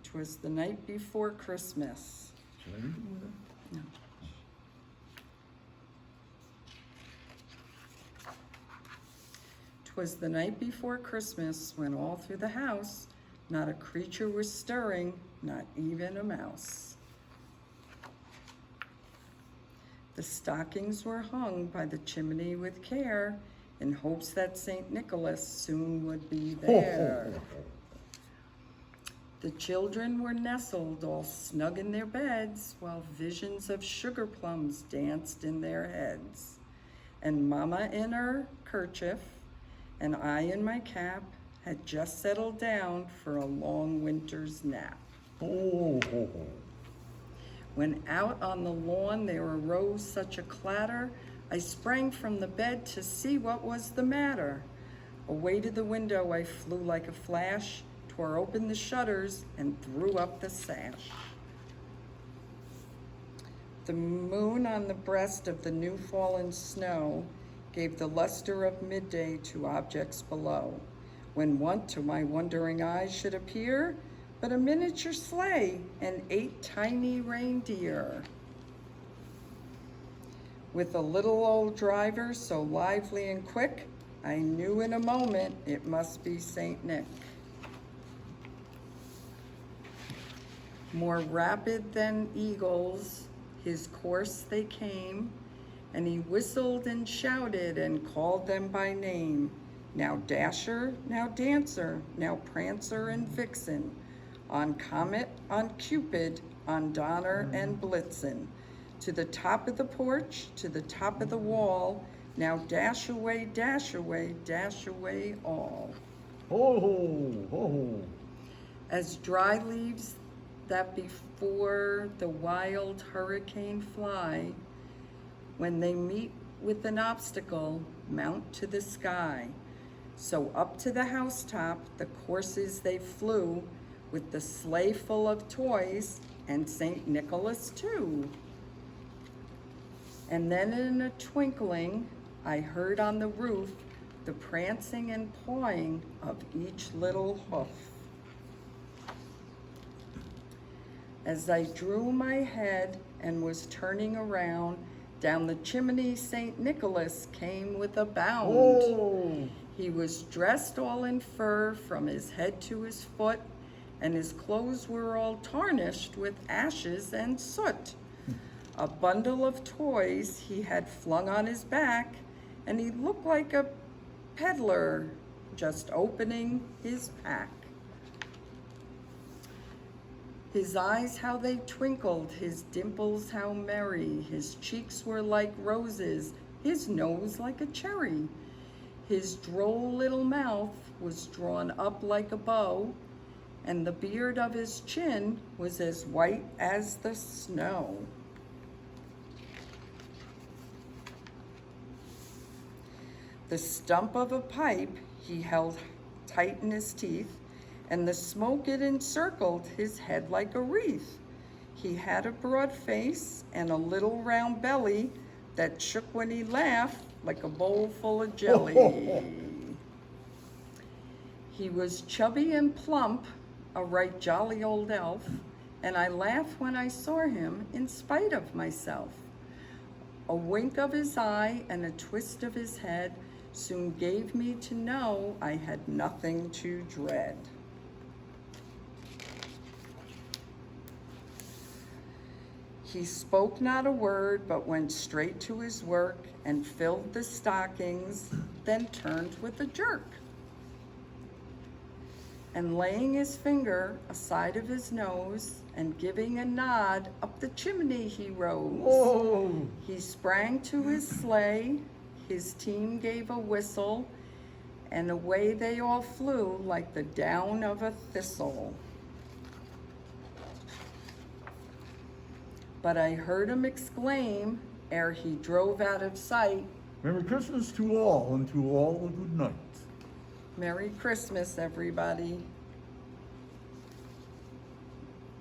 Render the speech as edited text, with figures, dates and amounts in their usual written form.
'Twas the night before Christmas. Should I read it? No. 'Twas the night before Christmas when all through the house not a creature was stirring, not even a mouse. The stockings were hung by the chimney with care in hopes that St. Nicholas soon would be there. The children were nestled all snug in their beds while visions of sugar plums danced in their heads. And Mama in her kerchief and I in my cap had just settled down for a long winter's nap. When out on the lawn there arose such a clatter, I sprang from the bed to see what was the matter. Away to the window I flew like a flash, tore open the shutters, and threw up the sash. The moon on the breast of the new fallen snow gave the luster of midday to objects below, when what to my wondering eyes should appear but a miniature sleigh and 8 tiny reindeer. With a little old driver so lively and quick, I knew in a moment it must be Saint Nick. More rapid than eagles, his course they came, and he whistled and shouted and called them by name. Now Dasher, now Dancer, now Prancer and Vixen, on Comet, on Cupid, on Donner and Blitzen. To the top of the porch, to the top of the wall, now dash away, dash away, dash away all. Ho, ho, ho, ho. As dry leaves that before the wild hurricane fly, when they meet with an obstacle, mount to the sky. So up to the housetop the courses they flew, with the sleigh full of toys and St. Nicholas too. And then in a twinkling I heard on the roof the prancing and pawing of each little hoof. As I drew my head and was turning around, down the chimney St. Nicholas came with a bound. Oh. He was dressed all in fur from his head to his foot, and his clothes were all tarnished with ashes and soot. A bundle of toys he had flung on his back, and he looked like a peddler just opening his pack. His eyes how they twinkled, his dimples how merry, his cheeks were like roses, his nose like a cherry. His droll little mouth was drawn up like a bow, and the beard of his chin was as white as the snow. The stump of a pipe he held tight in his teeth, and the smoke it encircled his head like a wreath. He had a broad face and a little round belly that shook when he laughed like a bowl full of jelly. He was chubby and plump, a right jolly old elf, and I laughed when I saw him in spite of myself. A wink of his eye and a twist of his head soon gave me to know I had nothing to dread. He spoke not a word, but went straight to his work and filled the stockings, then turned with a jerk. And laying his finger aside of his nose and giving a nod, up the chimney he rose. Oh. He sprang to his sleigh, his team gave a whistle, and away they all flew like the down of a thistle. But I heard him exclaim, ere he drove out of sight, Merry Christmas to all, and to all a good night. Merry Christmas, everybody.